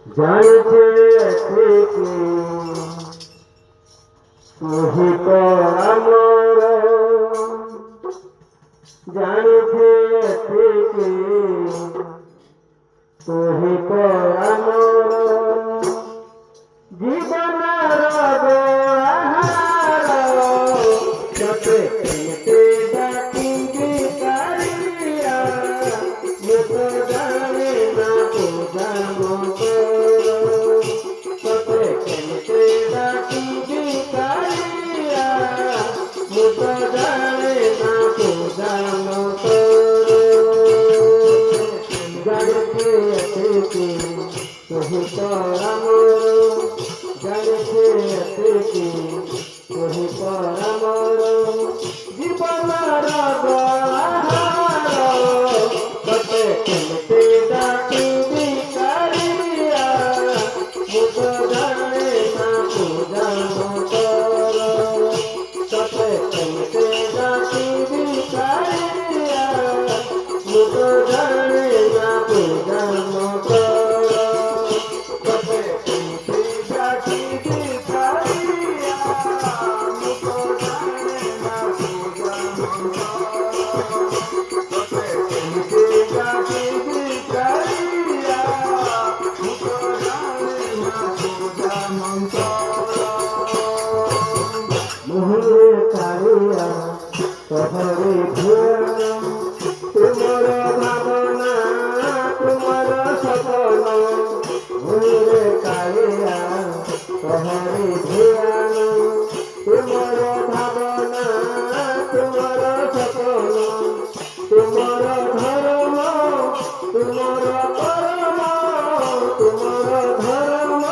জানছে থেকে তুহি তো আমার জানছে থেকে তুহি তো আমার জীবনের আহার যতে খেতে ডাকি বিকারিয়া মুখ জানে না তো জানো যতে খেতে ডাকি বিকারিয়া মুখ জানে না তো জানো জানতে থেকে তুহি তো আমার জানতে থেকে তুহি তো আমার জীবনের আহার যতে খেতে ডাকি বিকারিয়া মুখ জানে না তো জানো যতে খেতে ডাকি বিকারিয়া মুখ জানে না তো জানো মোহরে কারিয়া তোহরে ভুয়া তোমার ভাবনা তোমার সপন মোহরে কারিয়া তোহরে ভুয়া তোমার ভাবনা তোমার সপন তোমার ধর্ম তোমার কর্ম তোমার ধর্ম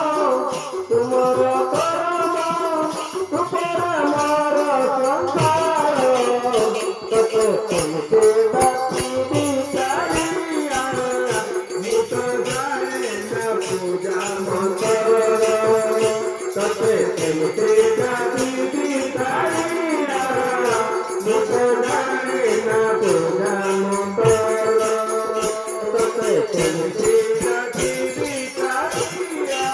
তোমার কর্ম তোমার আমার সংসার তত চলতে বাকি বিচারিয়া মুখ জানে না পূজা মন্ত্র তত চলতে বাকি বিচারিয়া মুখ জানে না পূজা মন্ত্র তত চলতে বাকি বিচারিয়া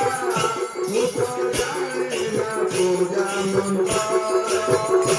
মুখ জানে না পূজা মন্ত্র